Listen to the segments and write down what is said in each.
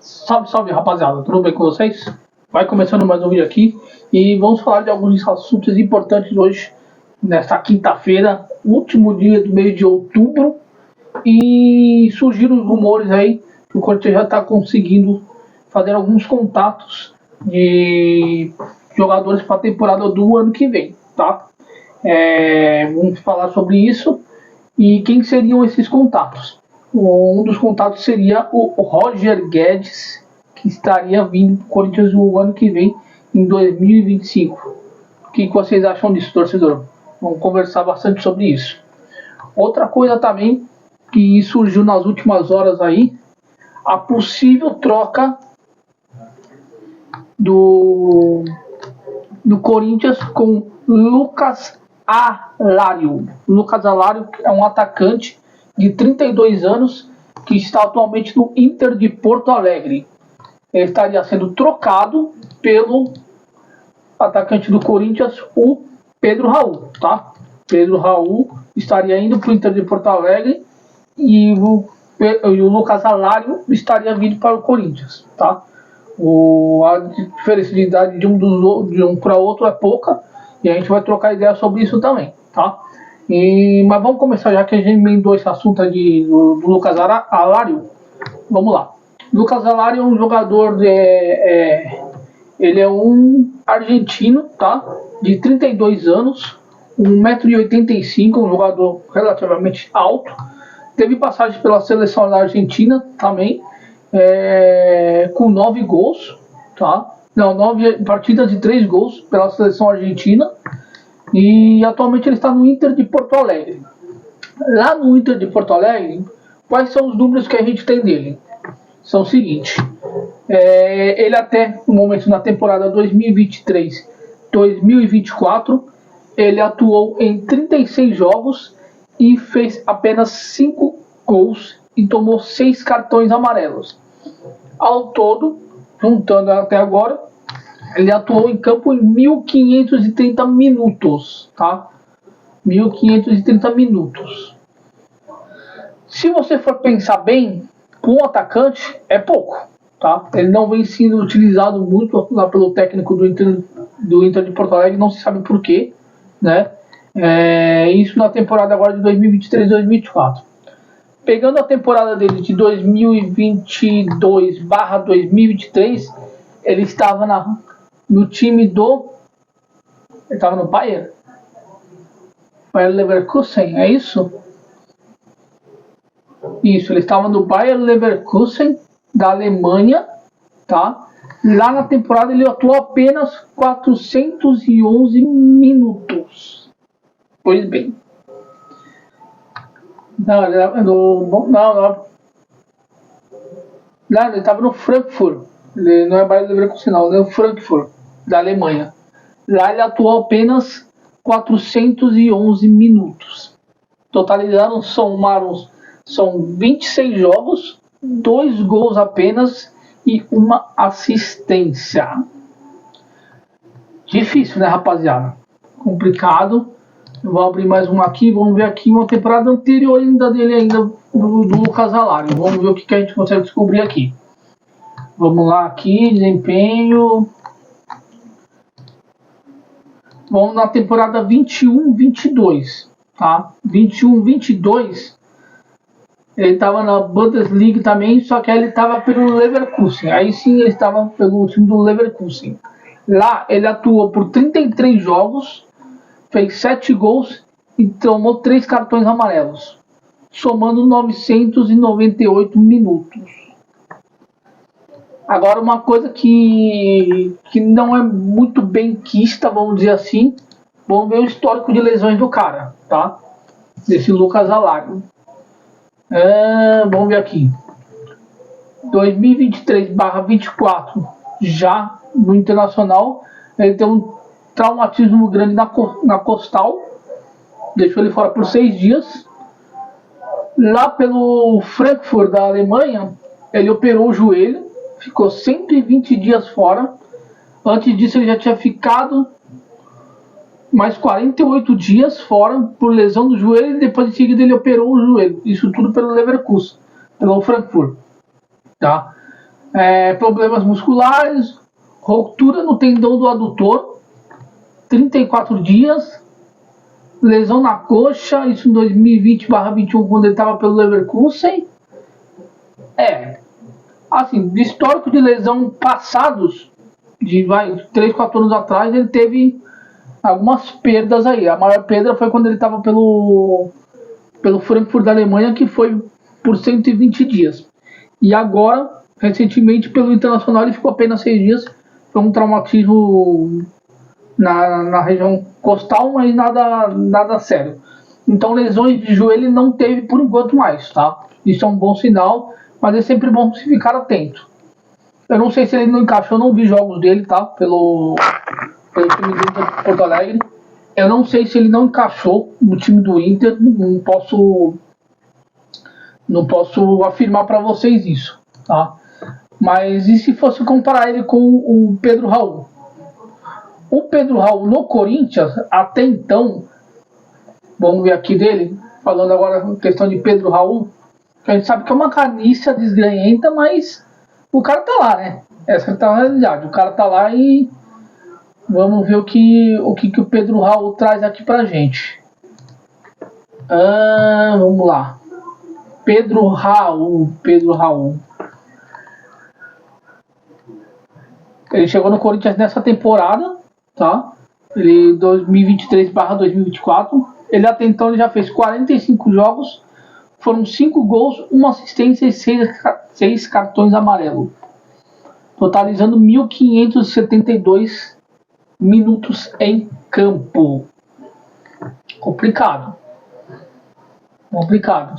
Salve, salve, rapaziada, tudo bem com vocês? Vai começando mais um vídeo aqui e vamos falar de alguns assuntos importantes hoje, nesta quinta-feira, último dia do mês de outubro, e surgiram os rumores aí que o Corinthians já está conseguindo fazer alguns contatos de jogadores para a temporada do ano que vem, tá? Vamos falar sobre isso e quem seriam esses contatos. Um dos contatos seria o Roger Guedes, que estaria vindo para o Corinthians no ano que vem, em 2025. O que vocês acham disso, torcedor? Vamos conversar bastante sobre isso. Outra coisa também que surgiu nas últimas horas aí, a possível troca do Corinthians com Lucas Alário. Lucas Alário é um atacante de 32 anos que está atualmente no Inter de Porto Alegre. Ele estaria sendo trocado pelo atacante do Corinthians, o Pedro Raul, tá? Pedro Raul estaria indo para o Inter de Porto Alegre e o Lucas Alário estaria vindo para o Corinthians, tá? A diferença de idade de um para outro é pouca e a gente vai trocar ideia sobre isso também, tá? Mas vamos começar, já que a gente emendou esse assunto do Lucas Alário. Vamos lá. Lucas Alário é um jogador, ele é um argentino, tá? De 32 anos, 1,85 m, um jogador relativamente alto. Teve passagem pela seleção da Argentina também, com 9 gols, tá? Não, 9 partidas de 3 gols pela seleção argentina. E atualmente ele está no Inter de Porto Alegre. Lá no Inter de Porto Alegre, quais são os números que a gente tem dele? São os seguintes. Ele até o momento na temporada 2023-2024, ele atuou em 36 jogos e fez apenas 5 gols e tomou 6 cartões amarelos. Ao todo, juntando até agora, ele atuou em campo em 1.530 minutos, tá? 1.530 minutos. Se você for pensar bem, para um atacante é pouco, tá? Ele não vem sendo utilizado muito lá pelo técnico do Inter de Porto Alegre, não se sabe porquê, né? Isso na temporada agora de 2023-2024. Pegando a temporada dele de 2022/2023, ele estava no time ele estava no Bayer Leverkusen, é isso? Isso, ele estava no Bayer Leverkusen da Alemanha, tá? Lá na temporada ele atuou apenas 411 minutos. Pois bem. Não, ele estava no Frankfurt. Ele não é Bayer Leverkusen, não, ele é o Frankfurt da Alemanha. Lá ele atuou apenas 411 minutos. Totalizando são 26 jogos, 2 gols apenas e 1 assistência. Difícil, né, rapaziada? Complicado. Eu vou abrir mais um aqui, vamos ver aqui uma temporada anterior do Lucas Alário. Vamos ver o que a gente consegue descobrir aqui. Vamos lá aqui, desempenho. Vamos na temporada 21-22, tá? 21-22, ele estava na Bundesliga também, só que aí ele estava pelo Leverkusen. Aí sim ele estava pelo time do Leverkusen. Lá ele atuou por 33 jogos, fez 7 gols e tomou 3 cartões amarelos, somando 998 minutos. Agora, uma coisa que não é muito bem quista, vamos dizer assim, vamos ver o histórico de lesões do cara, tá? Desse Lucas Alário. Vamos ver aqui. 2023/24, já no Internacional, ele tem um traumatismo grande na costal, deixou ele fora por 6 dias. Lá pelo Frankfurt da Alemanha, ele operou o joelho, ficou 120 dias fora. Antes disso ele já tinha ficado mais 48 dias fora por lesão do joelho, e depois em seguida ele operou o joelho. Isso tudo pelo Leverkusen, pelo Frankfurt, tá? Problemas musculares, ruptura no tendão do adutor, 34 dias, lesão na coxa, isso em 2020/21, quando ele estava pelo Leverkusen. Assim, de histórico de lesão passados, de 3, 4 anos atrás, ele teve algumas perdas aí. A maior perda foi quando ele estava pelo Frankfurt da Alemanha, que foi por 120 dias. E agora, recentemente, pelo Internacional, ele ficou apenas 6 dias. Foi um traumatismo na região costal, mas nada sério. Então, lesões de joelho ele não teve por enquanto mais, tá? Isso é um bom sinal, mas é sempre bom se ficar atento. Eu não sei se ele não encaixou, eu não vi jogos dele, tá? Pelo time do Inter de Porto Alegre. Eu não sei se ele não encaixou no time do Inter, não posso afirmar para vocês isso, tá? Mas e se fosse comparar ele com o Pedro Raul? O Pedro Raul no Corinthians, até então, vamos ver aqui dele, falando agora questão de Pedro Raul, que a gente sabe que é uma carniça desgranhenta, mas o cara tá lá, né? Essa tá na realidade, o cara tá lá e vamos ver o que o Pedro Raul traz aqui pra gente. Vamos lá. Pedro Raul. Ele chegou no Corinthians nessa temporada, tá? Ele 2023/2024. Ele até então ele já fez 45 jogos, foram 5 gols, 1 assistência e 6 cartões amarelos, totalizando 1.572 minutos em campo. Complicado.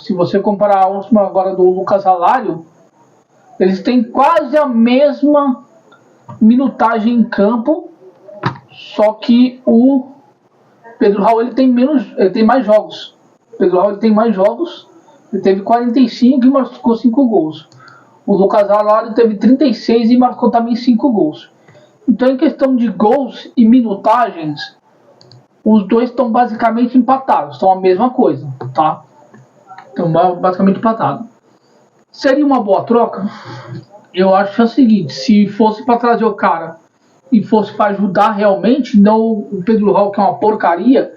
Se você comparar a última agora do Lucas Alário, eles têm quase a mesma minutagem em campo, só que o Pedro Raul ele tem mais jogos. Ele teve 45 e marcou 5 gols. O Lucas Alário teve 36 e marcou também 5 gols. Então, em questão de gols e minutagens, os dois estão basicamente empatados, estão a mesma coisa, tá? Estão basicamente empatados. Seria uma boa troca? Eu acho que é o seguinte, se fosse para trazer o cara e fosse para ajudar realmente, não o Pedro Raul, que é uma porcaria,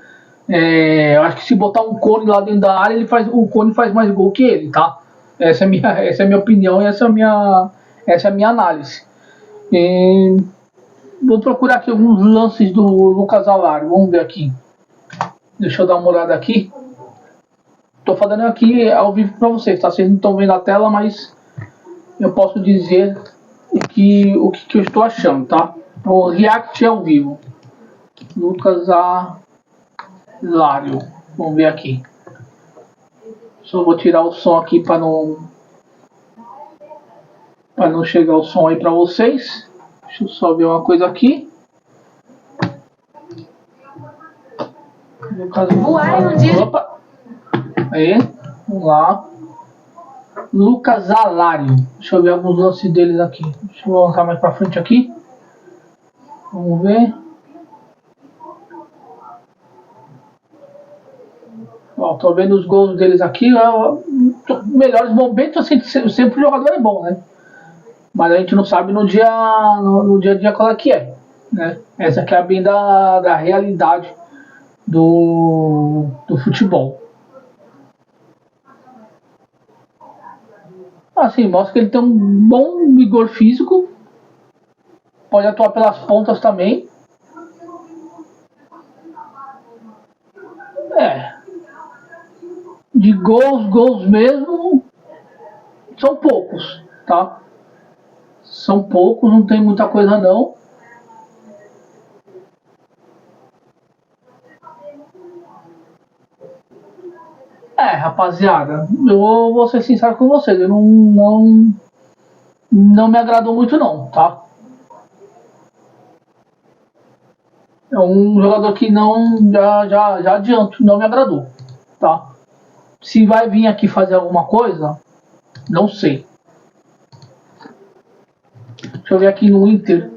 eu acho que se botar um Cone lá dentro da área, o Cone faz mais gol que ele, tá? Essa é a minha opinião e essa é a minha análise. Vou procurar aqui alguns lances do Lucas Alário, vamos ver aqui. Deixa eu dar uma olhada aqui. Tô falando aqui ao vivo para vocês, tá? Vocês não estão vendo a tela, mas eu posso dizer o que eu estou achando, tá? O react ao vivo. Lucas Alário. Vamos ver aqui. Só vou tirar o som aqui para não chegar o som aí para vocês. Deixa eu só ver uma coisa aqui. Lucas Alário. Opa. Aí, vamos lá. Lucas Alário. Deixa eu ver alguns lances deles aqui. Deixa eu voltar mais para frente aqui. Vamos ver. Ó, tô vendo os gols deles aqui. Melhores momentos, sempre o jogador é bom, né? Mas a gente não sabe no dia a dia qual é que é, né? Essa aqui é bem da realidade do futebol. Assim, mostra que ele tem um bom vigor físico. Pode atuar pelas pontas também. De gols mesmo, são poucos, tá? São poucos, não tem muita coisa não. Rapaziada, eu vou ser sincero com vocês, eu não me agradou muito não, tá? É um jogador que já adianto, não me agradou, tá? Se vai vir aqui fazer alguma coisa, não sei. Deixa eu ver aqui no Inter.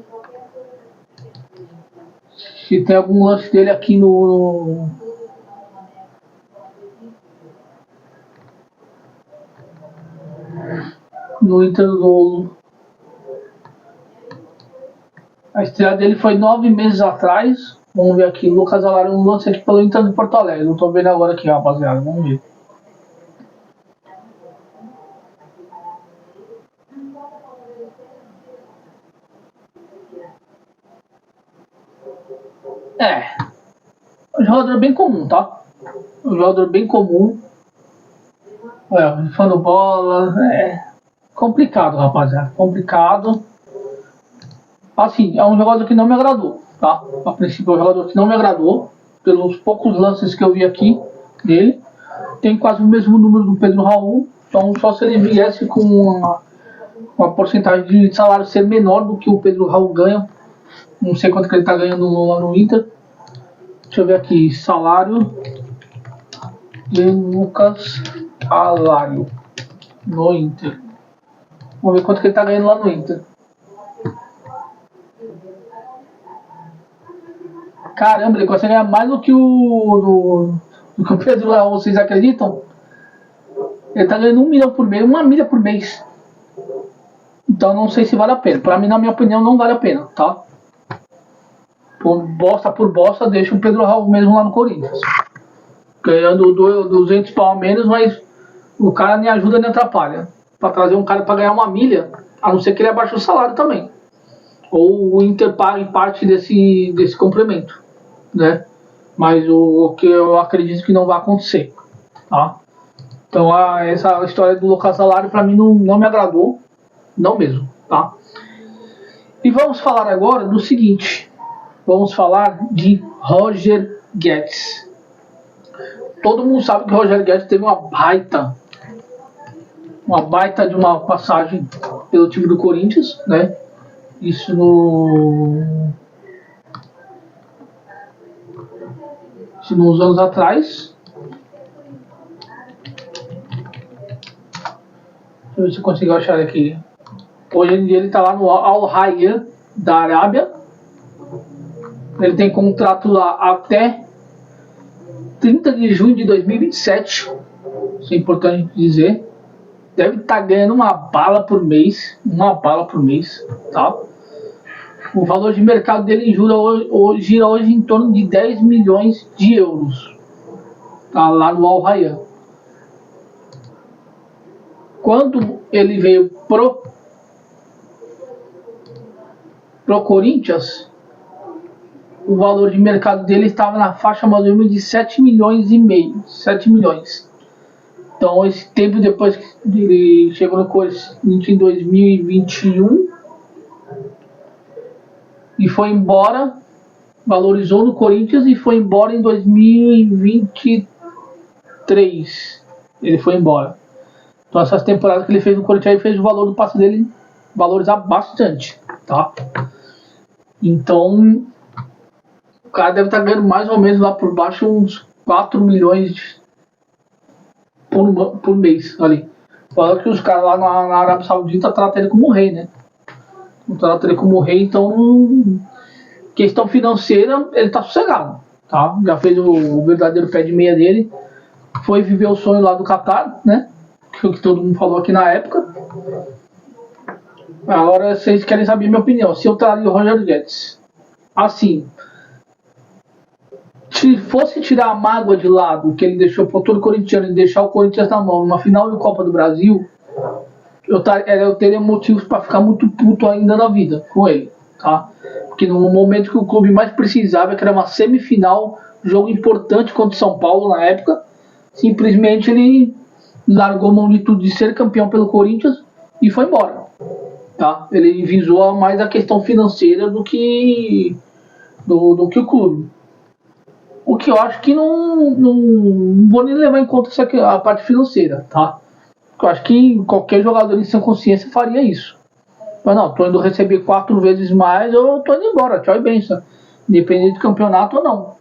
Se tem algum lance dele aqui no Inter A estreia dele foi 9 meses atrás. Vamos ver aqui, Lucas Alário, um lance aqui pelo Inter de Porto Alegre. Não tô vendo agora aqui, rapaziada. Vamos ver. Um jogador bem comum, tá? Um jogador bem comum. Falando bola, complicado, rapaziada. Complicado. Assim, é um jogador que não me agradou, tá? A princípio é um jogador que não me agradou. Pelos poucos lances que eu vi aqui dele. Tem quase o mesmo número do Pedro Raul. Então só se ele viesse com uma porcentagem de salário ser menor do que o Pedro Raul ganha. Não sei quanto que ele tá ganhando lá no Inter. Deixa eu ver aqui, salário de Lucas Alário no Inter. Vamos ver quanto que ele tá ganhando lá no Inter. Caramba, ele consegue ganhar mais do que o Pedro Raul, vocês acreditam? Ele tá ganhando 1 milhão por mês, 1 milha por mês. Então não sei se vale a pena. Pra mim, na minha opinião, não vale a pena, tá? Por bosta, deixa o Pedro Raul mesmo lá no Corinthians. Ganhando 200 pau a menos, mas o cara nem ajuda nem atrapalha. Pra trazer um cara pra ganhar 1 milha, a não ser que ele abaixe o salário também. Ou o Inter pague parte desse complemento, né? Mas o que eu acredito que não vai acontecer, tá? Então essa história do Lucas Salário pra mim não me agradou, não mesmo, tá? E vamos falar agora do seguinte, vamos falar de Roger Guedes. Todo mundo sabe que o Roger Guedes teve uma baita de uma passagem pelo time do Corinthians, né? Isso nos anos atrás. Deixa eu ver se eu consigo achar aqui. Hoje em dia ele está lá no Al Rayyan da Arábia. Ele tem contrato lá até 30 de junho de 2027. Isso é importante dizer. Deve estar ganhando uma bala por mês, tá? O valor de mercado dele gira hoje em torno de 10 milhões de euros, tá? Lá no Al Rayyan. Quando ele veio pro Corinthians, o valor de mercado dele estava na faixa mais ou menos de 7 milhões e meio, 7 milhões. Então, esse tempo depois que ele chegou no Corinthians em 2021 e foi embora, valorizou no Corinthians e foi embora em 2023. Ele foi embora. Então, essas temporadas que ele fez no Corinthians aí fez o valor do passe dele valorizar bastante, tá? Então, o cara deve estar ganhando mais ou menos lá por baixo uns 4 milhões por mês ali. Fala que os caras lá na Arábia Saudita tratam ele como rei, né? Tratam ele como rei, então questão financeira ele tá sossegado, tá? Já fez o verdadeiro pé de meia dele, foi viver o sonho lá do Qatar, né? Que foi o que todo mundo falou aqui na época. Agora vocês querem saber minha opinião, se eu traria o Roger Guedes assim, se fosse tirar a mágoa de lado que ele deixou para todo corintiano e deixar o Corinthians na mão numa final de Copa do Brasil, eu teria motivos para ficar muito puto ainda na vida com ele, tá? Porque no momento que o clube mais precisava, que era uma semifinal, jogo importante contra o São Paulo na época, simplesmente ele largou mão de tudo de ser campeão pelo Corinthians e foi embora, tá? Ele visou mais a questão financeira do que o clube. O que eu acho que não vou nem levar em conta a parte financeira, tá? Eu acho que qualquer jogador em sã consciência faria isso. Mas não, tô indo receber 4 vezes mais, eu tô indo embora, tchau e benção. Independente do campeonato ou não.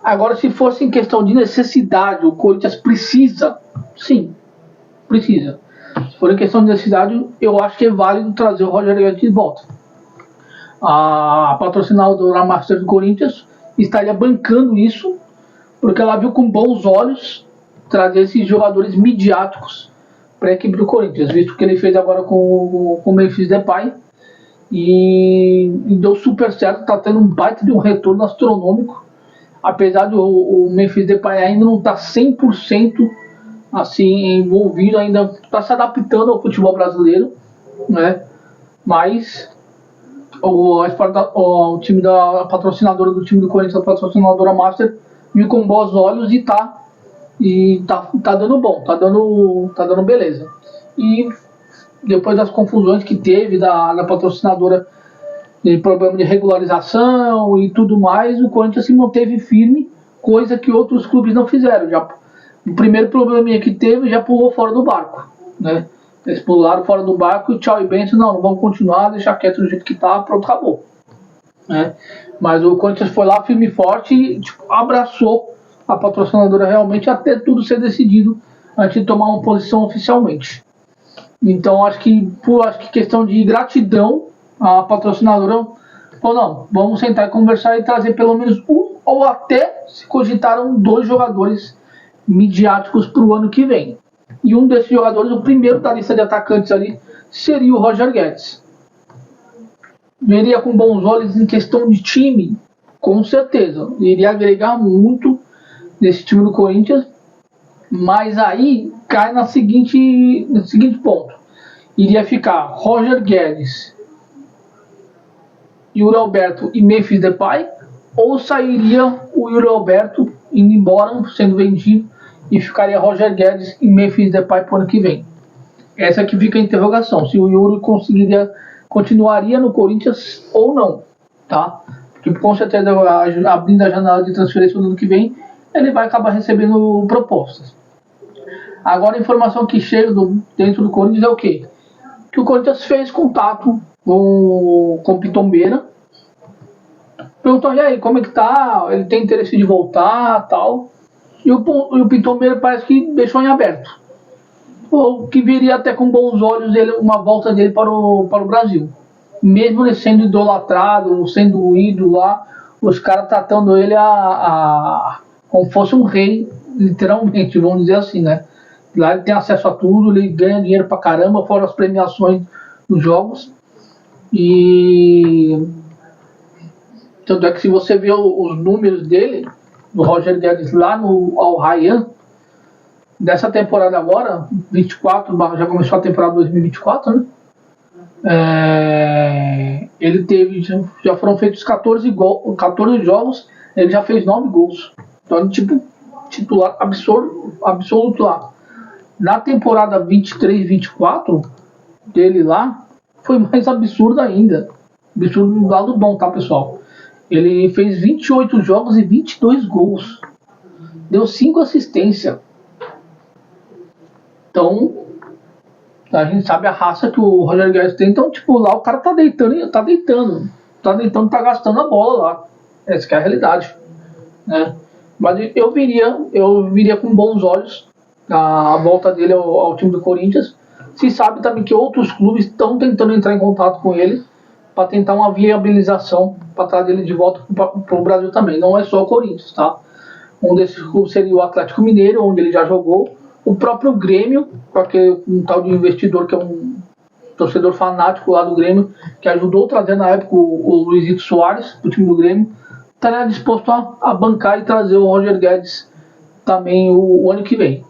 Agora, se fosse em questão de necessidade, o Corinthians precisa, sim, precisa. Se for em questão de necessidade, eu acho que é válido trazer o Roger Guedes de volta. A patrocinadora Master do Corinthians estaria bancando isso, porque ela viu com bons olhos trazer esses jogadores midiáticos para a equipe do Corinthians, visto que ele fez agora com o Memphis Depay, e deu super certo, tá tendo um baita de um retorno astronômico, apesar de o Memphis Depay ainda não estar 100% assim, envolvido, ainda está se adaptando ao futebol brasileiro, né? Mas o time da patrocinadora do time do Corinthians, a patrocinadora Master, viu com bons olhos e tá dando bom, tá dando beleza. E depois das confusões que teve da patrocinadora, de problema de regularização e tudo mais, o Corinthians se manteve firme, coisa que outros clubes não fizeram. O primeiro probleminha que teve, já pulou fora do barco, né? Eles pularam fora do barco e tchau e benção, não vamos continuar, deixar quieto do jeito que tá, pronto, acabou, né? Mas o Corinthians foi lá firme e forte e abraçou a patrocinadora realmente até tudo ser decidido antes de tomar uma posição oficialmente. Então acho que questão de gratidão, a patrocinadora falou, não, vamos sentar e conversar e trazer pelo menos um ou até se cogitaram 2 jogadores midiáticos para o ano que vem. E um desses jogadores, o primeiro da lista de atacantes ali, seria o Roger Guedes. Veria com bons olhos em questão de time, com certeza. Iria agregar muito nesse time do Corinthians, mas aí cai no seguinte ponto. Iria ficar Roger Guedes, Yuri Alberto e Memphis Depay, ou sairia o Yuri Alberto indo embora, sendo vendido, e ficaria Roger Guedes e Memphis Depay para o ano que vem. Essa que fica a interrogação, se o Yuri continuaria no Corinthians ou não, tá? Porque com certeza abrindo a janela de transferência no ano que vem, ele vai acabar recebendo propostas. Agora a informação que chega dentro do Corinthians é o quê? Que o Corinthians fez contato com o Pitombeira, perguntou, e aí, como é que tá? Ele tem interesse de voltar, tal. E o Pitombeira parece que deixou em aberto. Ou que viria até com bons olhos uma volta dele para o Brasil. Mesmo ele sendo idolatrado, sendo ídolo lá, os caras tratando ele como fosse um rei, literalmente, vamos dizer assim, né? Lá ele tem acesso a tudo, ele ganha dinheiro pra caramba, fora as premiações dos jogos. E tanto é que se você vê os números dele, do Roger Guedes lá no Al Rayyan, dessa temporada agora, 24, já começou a temporada 2024, né? Ele teve, já foram feitos 14 jogos, ele já fez 9 gols. Então, tipo, titular absoluto lá. Na temporada 23-24 dele lá, foi mais absurdo ainda. Absurdo do lado bom, tá, pessoal? Ele fez 28 jogos e 22 gols. Deu 5 assistências. Então, a gente sabe a raça que o Roger Guedes tem. Então, tipo, lá o cara tá deitando, tá gastando a bola lá. Essa que é a realidade, né? Mas eu viria com bons olhos a volta dele ao time do Corinthians. Se sabe também que outros clubes estão tentando entrar em contato com ele para tentar uma viabilização para trazer ele de volta para o Brasil também. Não é só o Corinthians, tá? Um desses clubes seria o Atlético Mineiro, onde ele já jogou. O próprio Grêmio, porque um tal de investidor que é um torcedor fanático lá do Grêmio, que ajudou a trazer na época o Luizito Soares, do time do Grêmio, estaria disposto a bancar e trazer o Roger Guedes também o ano que vem.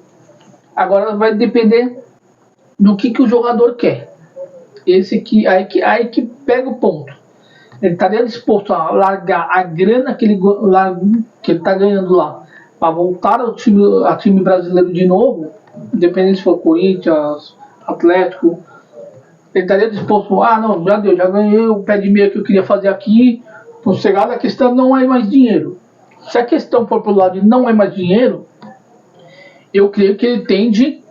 Agora vai depender do que o jogador quer. Aí que pega o ponto. Ele estaria disposto a largar a grana que ele está ganhando lá para voltar ao time brasileiro de novo, independente se for Corinthians, Atlético. Ele estaria disposto, não, já deu, já ganhei o pé de meia que eu queria fazer aqui. Sossegado, a questão não é mais dinheiro. Se a questão for pelo lado de não é mais dinheiro, eu creio que ele tende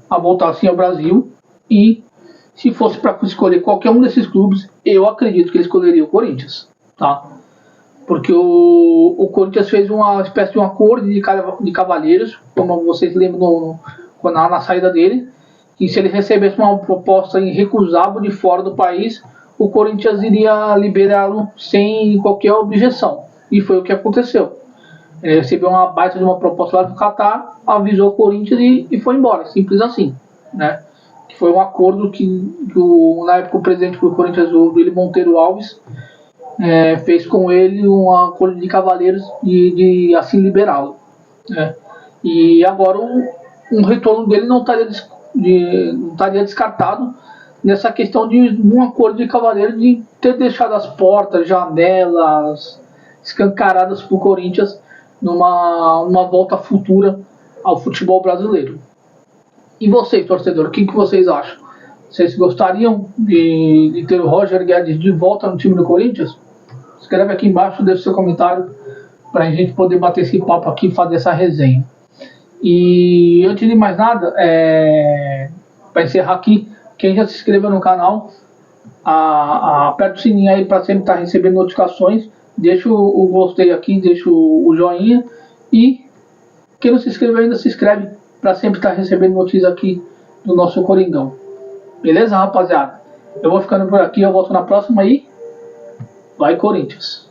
a voltar assim ao Brasil, e se fosse para escolher qualquer um desses clubes, eu acredito que ele escolheria o Corinthians, tá? Porque o Corinthians fez uma espécie de um acordo de cavalheiros, como vocês lembram na saída dele, que se ele recebesse uma proposta irrecusável de fora do país, o Corinthians iria liberá-lo sem qualquer objeção. E foi o que aconteceu. Ele recebeu uma baita de uma proposta lá do Qatar, avisou o Corinthians e foi embora. Simples assim, né? foi um acordo que na época o presidente do Corinthians, o Willy Monteiro Alves, fez com ele um acordo de cavaleiros de assim liberá-lo, né? E agora um retorno dele não estaria descartado nessa questão de um acordo de cavaleiros de ter deixado as portas, janelas escancaradas para o Corinthians numa volta futura ao futebol brasileiro. E vocês, torcedor, o que vocês acham? Vocês gostariam de ter o Roger Guedes de volta no time do Corinthians? Escreve aqui embaixo, deixa seu comentário para a gente poder bater esse papo aqui e fazer essa resenha. E antes de mais nada, para encerrar aqui, quem já se inscreveu no canal, aperta o sininho aí para sempre estar recebendo notificações, deixa o gostei aqui, deixa o joinha, e quem não se inscreveu ainda, se inscreve para sempre estar recebendo notícias aqui do nosso Coringão. Beleza, rapaziada? Eu vou ficando por aqui, eu volto na próxima e vai Corinthians!